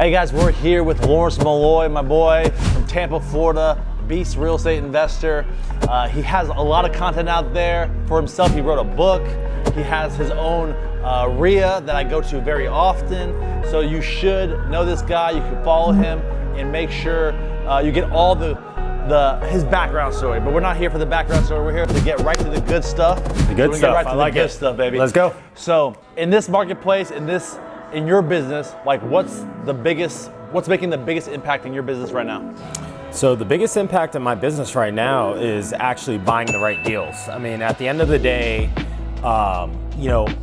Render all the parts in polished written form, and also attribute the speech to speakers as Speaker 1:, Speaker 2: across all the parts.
Speaker 1: Hey guys, we're here with Lawrence Malloy, my boy from Tampa, Florida, beast real estate investor. He has a lot of content out there for himself. He wrote a book. He has his own RIA that I go to very often. So you should know this guy. You can follow him and make sure you get all his background story. But we're not here for the background story. We're here to get right to the good stuff.
Speaker 2: The good stuff.
Speaker 1: Right to
Speaker 2: I like
Speaker 1: the good
Speaker 2: it.
Speaker 1: stuff, baby.
Speaker 2: Let's go.
Speaker 1: So in this marketplace, in your business, like what's making the biggest impact in your business right now?
Speaker 2: So the biggest impact in my business right now is actually buying the right deals. I mean, at the end of the day,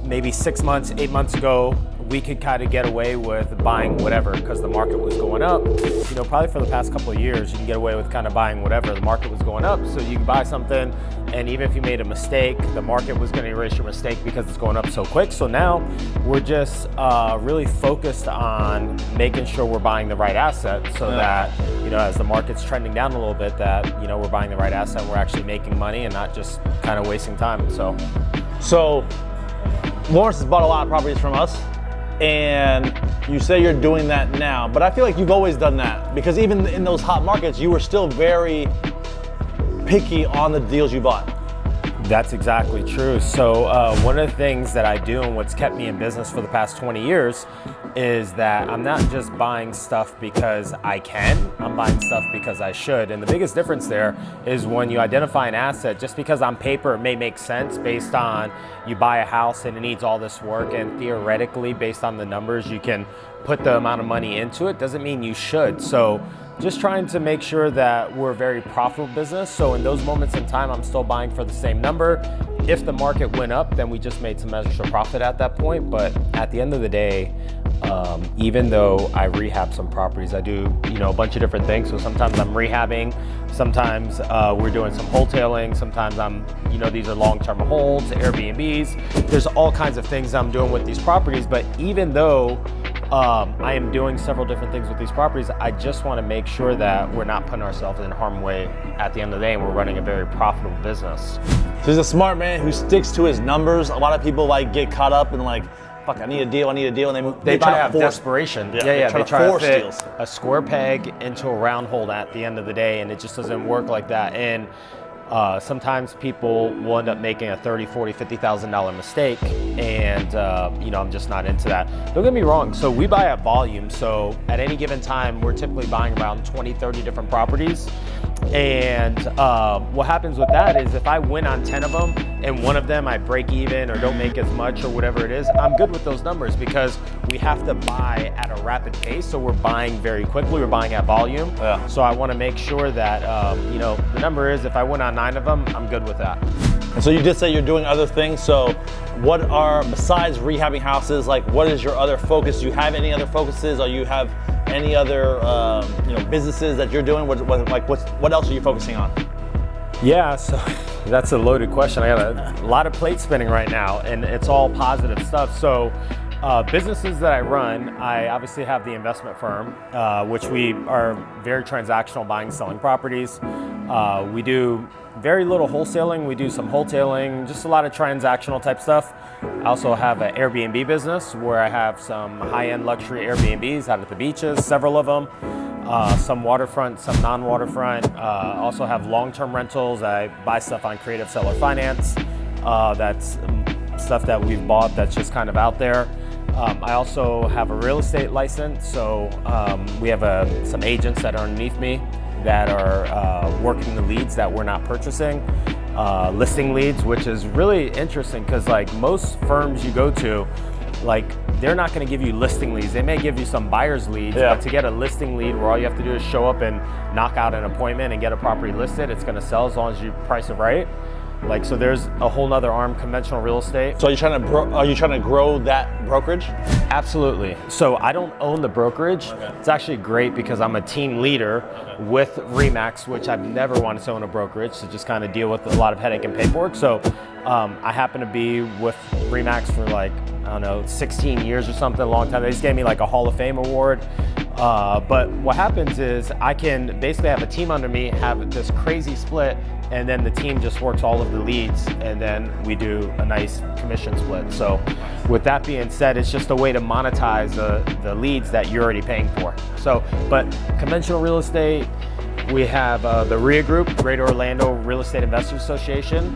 Speaker 2: maybe 6 months, 8 months ago, we could kind of get away with buying whatever because the market was going up. Probably for the past couple of years, you can get away with kind of buying whatever. The market was going up, so you can buy something, and even if you made a mistake, the market was going to erase your mistake because it's going up so quick. So now we're just really focused on making sure we're buying the right asset so that, as the market's trending down a little bit, that, we're buying the right asset, we're actually making money and not just kind of wasting time.
Speaker 1: So Lawrence has bought a lot of properties from us, and you say you're doing that now, but I feel like you've always done that because even in those hot markets, you were still very picky on the deals you bought.
Speaker 2: That's exactly true. So one of the things that I do and what's kept me in business for the past 20 years is that I'm not just buying stuff because I can, I'm buying stuff because I should. And the biggest difference there is when you identify an asset, just because on paper it may make sense based on you buy a house and it needs all this work, and theoretically based on the numbers you can put the amount of money into it, doesn't mean you should. So just trying to make sure that we're a very profitable business. So in those moments in time, I'm still buying for the same number. If the market went up, then we just made some extra profit at that point. But at the end of the day, even though I rehab some properties, I do, a bunch of different things. So sometimes I'm rehabbing, sometimes we're doing some wholesaling, sometimes these are long-term holds, Airbnbs. There's all kinds of things I'm doing with these properties. But even though I am doing several different things with these properties, I just want to make sure that we're not putting ourselves in harm's way at the end of the day, and we're running a very profitable business.
Speaker 1: So he's a smart man who sticks to his numbers. A lot of people get caught up in fuck, I need a deal, and
Speaker 2: they try to have desperation. They try to
Speaker 1: force
Speaker 2: fit
Speaker 1: deals.
Speaker 2: A square peg into a round hole at the end of the day, and it just doesn't work like that. And sometimes people will end up making a $30,000, $40,000, $50,000 mistake, and I'm just not into that. Don't get me wrong, so we buy at volume, so at any given time we're typically buying around 20, 30 different properties. And what happens with that is if I win on 10 of them and one of them I break even or don't make as much or whatever it is, I'm good with those numbers because we have to buy at a rapid pace. So we're buying very quickly, we're buying at volume.
Speaker 1: Yeah.
Speaker 2: So I want to make sure that, the number is if I win on 9 of them, I'm good with that.
Speaker 1: And so you did say you're doing other things. So what are, besides rehabbing houses, what is your other focus? Do you have any other focuses, or you have any other businesses that you're doing? What else are you focusing on?
Speaker 2: Yeah, so that's a loaded question. I got a lot of plate spinning right now, and it's all positive stuff. So businesses that I run, I obviously have the investment firm, which we are very transactional, buying, selling properties. We do very little wholesaling. We do some wholesaling, just a lot of transactional type stuff. I also have an Airbnb business where I have some high-end luxury Airbnbs out at the beaches, several of them, some waterfront, some non-waterfront. Also have long-term rentals. I buy stuff on creative seller finance. That's stuff that we've bought that's just kind of out there. I also have a real estate license, so we have some agents that are underneath me that are working the leads that we're not purchasing, listing leads, which is really interesting because most firms you go to, they're not going to give you listing leads. They may give you some buyer's leads, but to get a listing lead where all you have to do is show up and knock out an appointment and get a property listed, it's going to sell as long as you price it right. So there's a whole nother arm, conventional real estate.
Speaker 1: So are you trying to grow that brokerage?
Speaker 2: Absolutely. So I don't own the brokerage.
Speaker 1: Okay.
Speaker 2: It's actually great because I'm a team leader with Remax, which I've never wanted to own a brokerage to just kind of deal with a lot of headache and paperwork. So I happen to be with Remax for 16 years or something, a long time. They just gave me a Hall of Fame award. But what happens is I can basically have a team under me, have this crazy split, and then the team just works all of the leads, and then we do a nice commission split. So with that being said, it's just a way to monetize the leads that you're already paying for. So, but conventional real estate, we have the RIA Group, Greater Orlando Real Estate Investors Association.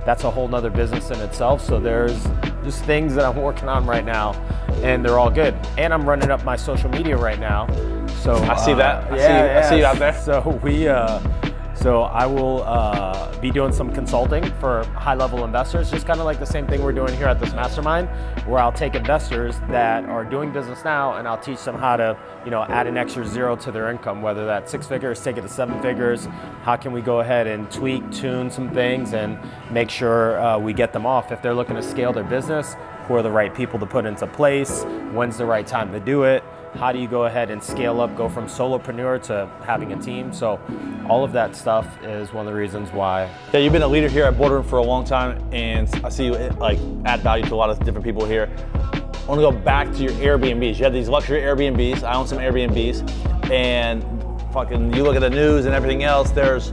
Speaker 2: That's a whole nother business in itself. So there's just things that I'm working on right now, and they're all good. And I'm running up my social media right now. So
Speaker 1: I see that. I see you out there.
Speaker 2: So I will be doing some consulting for high-level investors, just kind of like the same thing we're doing here at this mastermind, where I'll take investors that are doing business now and I'll teach them how to, add an extra zero to their income, whether that's 6 figures, take it to 7 figures. How can we go ahead and tweak, tune some things and make sure we get them off? If they're looking to scale their business, who are the right people to put into place? When's the right time to do it? How do you go ahead and scale up, go from solopreneur to having a team? So all of that stuff is one of the reasons why.
Speaker 1: Yeah, you've been a leader here at Boardroom for a long time, and I see you add value to a lot of different people here. I want to go back to your Airbnbs. You have these luxury Airbnbs. I own some Airbnbs, and you look at the news and everything else, there's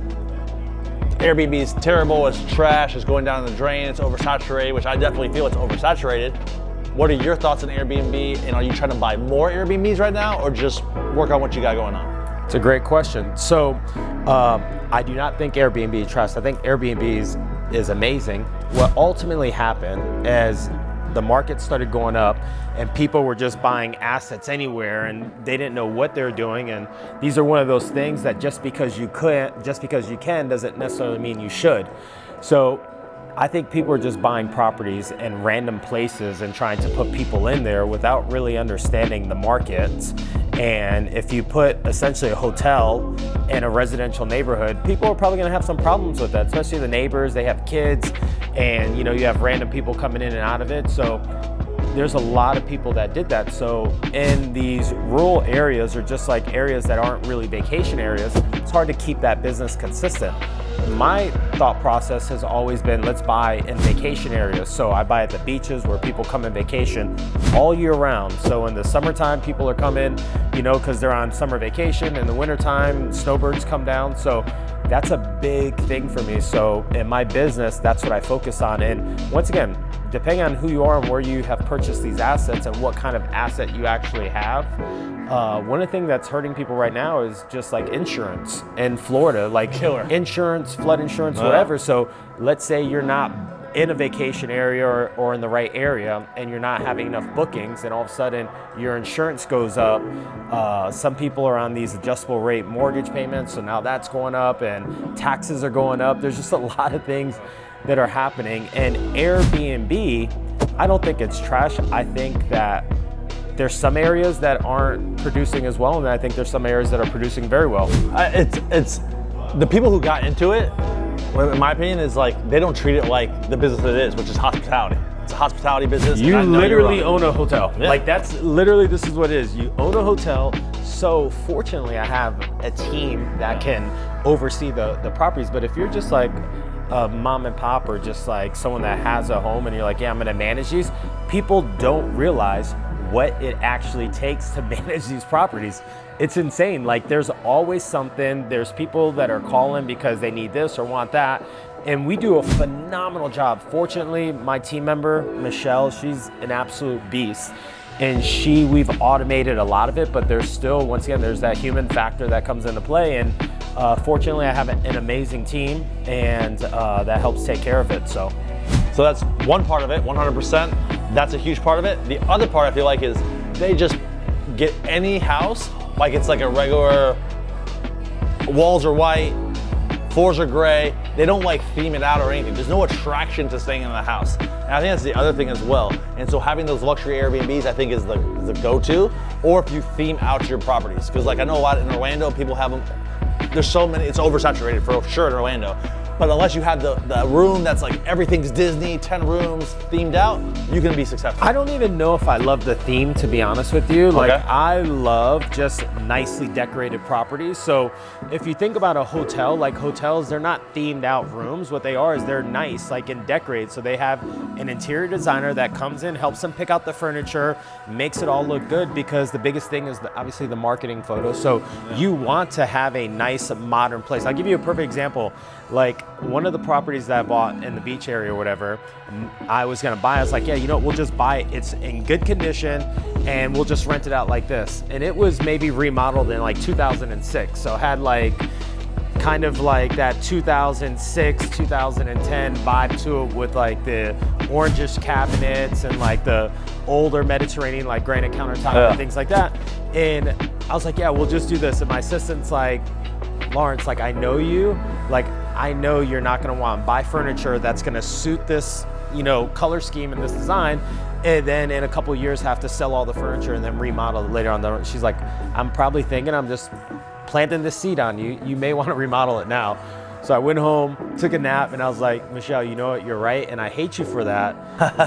Speaker 1: Airbnb's terrible, it's trash, it's going down the drain, it's oversaturated, which I definitely feel it's oversaturated. What are your thoughts on Airbnb, and are you trying to buy more Airbnbs right now, or just work on what you got going on?
Speaker 2: It's a great question. So I do not think Airbnb Trash. I think Airbnb is amazing. What ultimately happened is the market started going up and people were just buying assets anywhere and they didn't know what they're doing. And these are one of those things that just because you can doesn't necessarily mean you should. So I think people are just buying properties in random places and trying to put people in there without really understanding the markets. And if you put essentially a hotel in a residential neighborhood, people are probably gonna have some problems with that, especially the neighbors, they have kids, and you have random people coming in and out of it. So there's a lot of people that did that. So in these rural areas, or just like areas that aren't really vacation areas, it's hard to keep that business consistent. My thought process has always been, let's buy in vacation areas. So I buy at the beaches where people come in vacation all year round. So in the summertime, people are coming, because they're on summer vacation. In the wintertime, snowbirds come down. So that's a big thing for me. So in my business, that's what I focus on. And once again, depending on who you are and where you have purchased these assets and what kind of asset you actually have, one of the things that's hurting people right now is just like insurance in Florida, like
Speaker 1: killer
Speaker 2: insurance, flood insurance, whatever. So let's say you're not in a vacation area or in the right area and you're not having enough bookings, and all of a sudden your insurance goes up. Some people are on these adjustable rate mortgage payments, so now that's going up and taxes are going up. There's just a lot of things that are happening. And Airbnb, I don't think it's trash. I think that there's some areas that aren't producing as well, and I think there's some areas that are producing very well.
Speaker 1: It's the people who got into it, in my opinion, is they don't treat it like the business it is, which is hospitality. It's a hospitality business.
Speaker 2: You literally own a hotel. Yeah. This is what it is. You own a hotel. So fortunately, I have a team that can oversee the properties. But if you're just like a mom and pop, or just like someone that has a home and you're like, yeah, I'm gonna manage these, people don't realize what it actually takes to manage these properties. It's insane. There's always something. There's people that are calling because they need this or want that. And we do a phenomenal job. Fortunately, my team member, Michelle, she's an absolute beast. And we've automated a lot of it, but there's still, once again, there's that human factor that comes into play. And fortunately, I have an amazing team, and that helps take care of it. So
Speaker 1: that's one part of it, 100%. That's a huge part of it. The other part I feel like is they just get any house, like it's like a regular, walls are white, floors are gray. They don't theme it out or anything. There's no attraction to staying in the house. And I think that's the other thing as well. And so having those luxury Airbnbs, I think, is the go-to, or if you theme out your properties. Because I know a lot in Orlando, people have them, there's so many, it's oversaturated for sure in Orlando. But unless you have the room that's like everything's Disney, 10 rooms themed out, you can be successful.
Speaker 2: I don't even know if I love the theme, to be honest with you. Like,
Speaker 1: Okay.
Speaker 2: I love just nicely decorated properties. So if you think about a hotel, like hotels, they're not themed out rooms. What they are is they're nice, like, and decorated. So they have an interior designer that comes in, helps them pick out the furniture, makes it all look good, because the biggest thing is obviously the marketing photo. So you want to have a nice modern place. I'll give you a perfect example. Like, one of the properties that I bought in the beach area or whatever, I was gonna buy, I was like, yeah, you know what, we'll just buy it. It's in good condition and we'll just rent it out like this. And it was maybe remodeled in like 2006. So it had like, kind of like that 2006, 2010 vibe to it, with like the orangish cabinets and like the older Mediterranean, like granite countertop and things like that. And I was like, yeah, we'll just do this. And my assistant's like, Lawrence, like, I know you, like, I know you're not gonna want to buy furniture that's gonna suit this, you know, color scheme and this design, and then in a couple of years have to sell all the furniture and then remodel it later on. She's like, I'm probably thinking, I'm just planting this seed on you. You may want to remodel it now. So I went home, took a nap, and I was like, Michelle, you know what, you're right, and I hate you for that.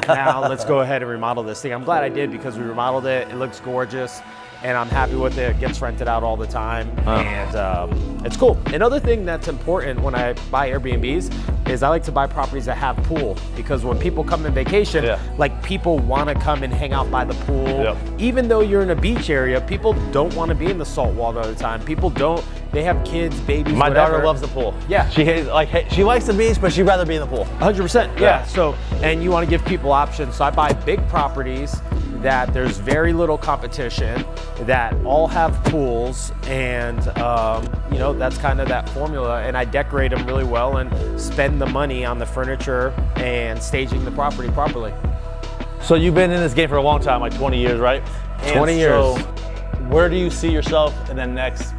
Speaker 2: Now let's go ahead and remodel this thing. I'm glad I did, because we remodeled it. It looks gorgeous, and I'm happy with it. It gets rented out all the time, and it's cool. Another thing that's important when I buy Airbnbs is I like to buy properties that have pool, because when people come in vacation, like, people want to come and hang out by the pool. Even though you're in a beach area, people don't want to be in the salt water all the time. People don't. They have kids, babies,
Speaker 1: My
Speaker 2: whatever.
Speaker 1: daughter loves the pool.
Speaker 2: Yeah.
Speaker 1: She likes the beach, but she'd rather be in the pool.
Speaker 2: 100%, yeah. So, and you want to give people options. So I buy big properties that there's very little competition, that all have pools, and you know, that's kind of that formula. And I decorate them really well and spend the money on the furniture and staging the property properly.
Speaker 1: So you've been in this game for a long time, like 20 years, right?
Speaker 2: 20 years.
Speaker 1: So where do you see yourself in the next,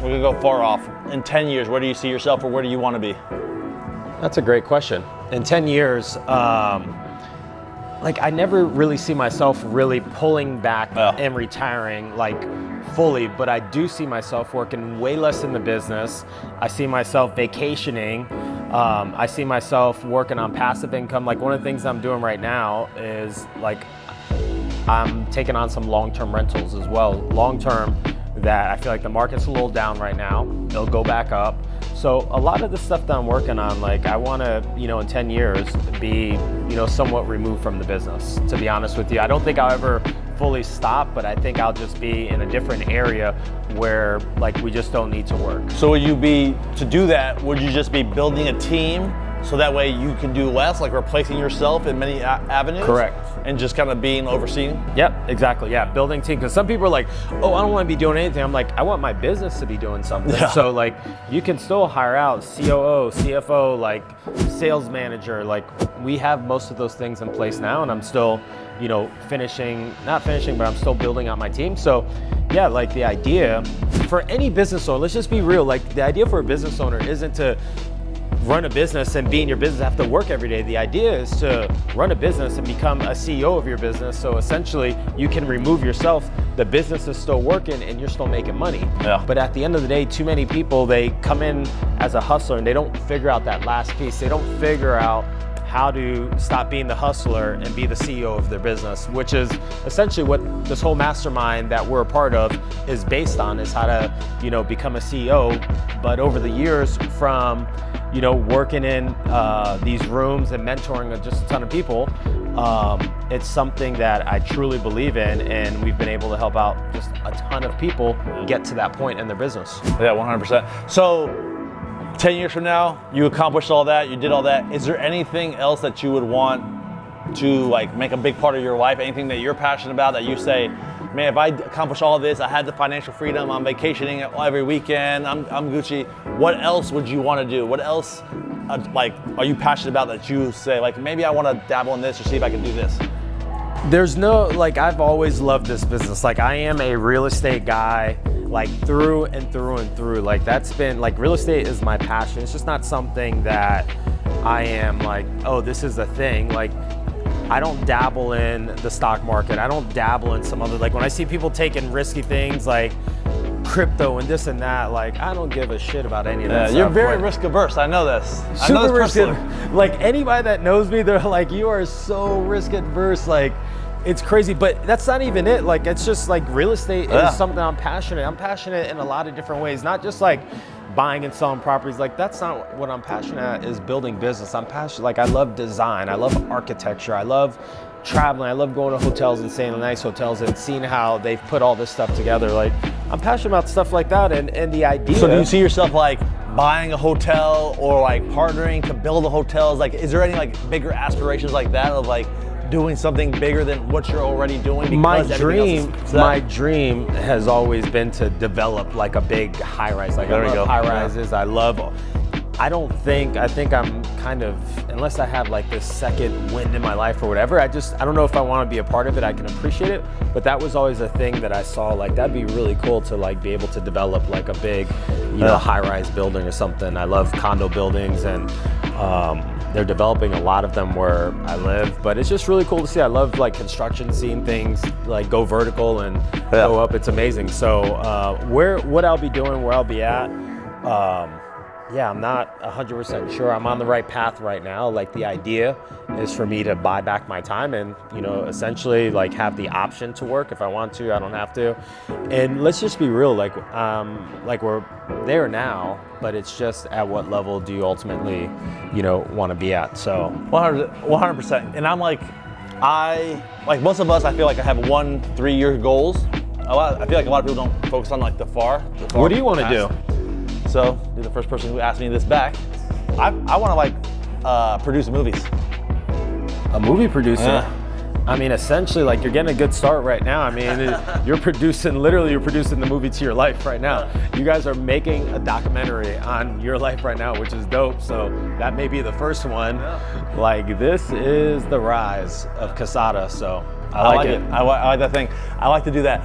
Speaker 1: we're gonna go far off, in 10 years, where do you see yourself, or where do you want to be?
Speaker 2: That's a great question. In 10 years, like, I never really see myself really pulling back and retiring, like, fully, but I do see myself working way less in the business. I see myself vacationing. I see myself working on passive income. Like, one of the things I'm doing right now is, like, I'm taking on some long-term rentals as well. Long-term, that I feel like the market's a little down right now. It'll go back up. So a lot of the stuff that I'm working on, like, I want to, you know, in 10 years be, you know, somewhat removed from the business, to be honest with you. I don't think I'll ever fully stop, but I think I'll just be in a different area where, like, we just don't need to work.
Speaker 1: So would you be, to do that, would you just be building a team so that way you can do less, like replacing yourself in many avenues?
Speaker 2: Correct.
Speaker 1: And just kind of being overseen?
Speaker 2: Yep, exactly, yeah, building team. Because some people are like, oh, I don't want to be doing anything. I'm like, I want my business to be doing something.
Speaker 1: Yeah.
Speaker 2: So, like, you can still hire out COO, CFO, like, sales manager. Like, we have most of those things in place now, and I'm still, you know, not finishing, but I'm still building out my team. So yeah, like, the idea for any business owner, let's just be real, like, the idea for a business owner isn't to run a business and be in your business, have to work every day. The idea is to run a business and become a CEO of your business. So essentially, you can remove yourself. The business is still working and you're still making money.
Speaker 1: Yeah.
Speaker 2: But at the end of the day, too many people, they come in as a hustler and they don't figure out that last piece. They don't figure out how to stop being the hustler and be the CEO of their business, which is essentially what this whole mastermind that we're a part of is based on, is how to, you know, become a CEO. But over the years, from, you know, working in these rooms and mentoring just a ton of people, it's something that I truly believe in, and we've been able to help out just a ton of people get to that point in their business.
Speaker 1: Yeah, 100%. So 10 years from now, you accomplished all that, you did all that. Is there anything else that you would want to, like, make a big part of your life? Anything that you're passionate about that you say, man, if I accomplish all this, I had the financial freedom, I'm vacationing every weekend, I'm Gucci. What else would you want to do? What else, like, are you passionate about that you say, like, maybe I want to dabble in this or see if I can do this?
Speaker 2: There's no, like, I've always loved this business. Like, I am a real estate guy, like, through and through and through. Like, that's been, like, real estate is my passion. It's just not something that I am like, oh, this is a thing. Like, I don't dabble in the stock market. I don't dabble in some other, like, when I see people taking risky things, like, crypto and this and that. Like, I don't give a shit about any of that stuff.
Speaker 1: You're very risk averse. I know this. I know
Speaker 2: Super
Speaker 1: this
Speaker 2: risk
Speaker 1: personally.
Speaker 2: Like, anybody that knows me, they're like, you are so risk adverse. Like, it's crazy, but that's not even it. Like, it's just like real estate is something I'm passionate. I'm passionate in a lot of different ways, not just like buying and selling properties. Like, that's not what I'm passionate at, is building business. I'm passionate, like, I love design. I love architecture. I love traveling. I love going to hotels and staying in nice hotels and seeing how they've put all this stuff together. Like, I'm passionate about stuff like that, and the idea.
Speaker 1: So do you see yourself like buying a hotel or like partnering to build a hotel? Like, is there any like bigger aspirations like that of like doing something bigger than what you're already doing?
Speaker 2: My dream has always been to develop like a big high rise. Like, I love high rises. I think I'm kind of, unless I have like this second wind in my life or whatever, I don't know if I want to be a part of it. I can appreciate it, but that was always a thing that I saw, like, that'd be really cool to like be able to develop like a big, you know, high rise building or something. I love condo buildings, and they're developing a lot of them where I live, but it's just really cool to see. I love like construction, seeing things like go vertical and go up. It's amazing. So what I'll be doing, where I'll be at, I'm not 100% sure. I'm on the right path right now. Like, the idea is for me to buy back my time and, you know, essentially like have the option to work if I want to. I don't have to. And let's just be real. Like we're there now, but it's just at what level do you ultimately, you know, want to be at? So
Speaker 1: 100%. And I'm like most of us, I feel like I have 1-3-year goals. I feel like a lot of people don't focus on like the far
Speaker 2: what do you want to do?
Speaker 1: So, you're the first person who asked me this back. I want to like produce movies.
Speaker 2: A movie producer? Yeah. I mean, essentially, like, you're getting a good start right now. I mean, you're producing the movie to your life right now. You guys are making a documentary on your life right now, which is dope. So that may be the first one. Yeah. Like, this is the rise of Casada. So I like it.
Speaker 1: I like that thing. I like to do that.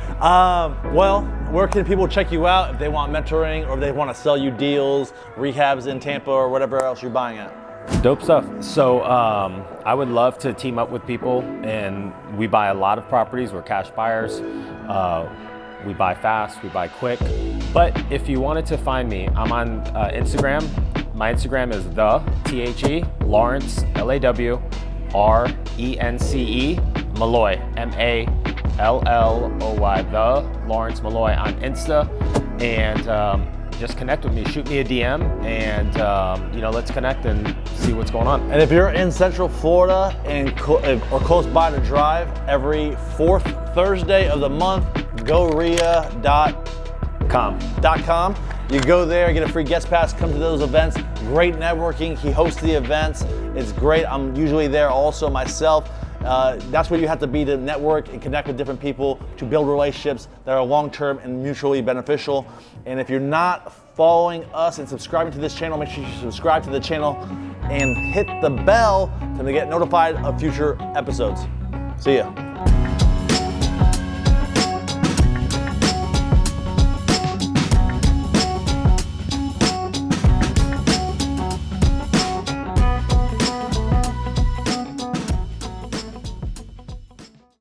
Speaker 1: Well, where can people check you out if they want mentoring or if they want to sell you deals, rehabs in Tampa, or whatever else you're buying at?
Speaker 2: Dope stuff. So I would love to team up with people, and we buy a lot of properties. We're cash buyers. We buy fast, we buy quick. But if you wanted to find me, I'm on Instagram. My Instagram is THE Lawrence LAWRENCE Malloy MALLOY, Lawrence Malloy on Insta, and just connect with me, shoot me a DM, and you know, let's connect and see what's going on.
Speaker 1: And if you're in Central Florida and or close by to drive, every fourth Thursday of the month, goria.com. You go there, get a free guest pass, come to those events. Great networking. He hosts the events. It's great. I'm usually there also myself. That's where you have to be to network and connect with different people, to build relationships that are long-term and mutually beneficial. And if you're not following us and subscribing to this channel, make sure you subscribe to the channel and hit the bell to get notified of future episodes. See ya.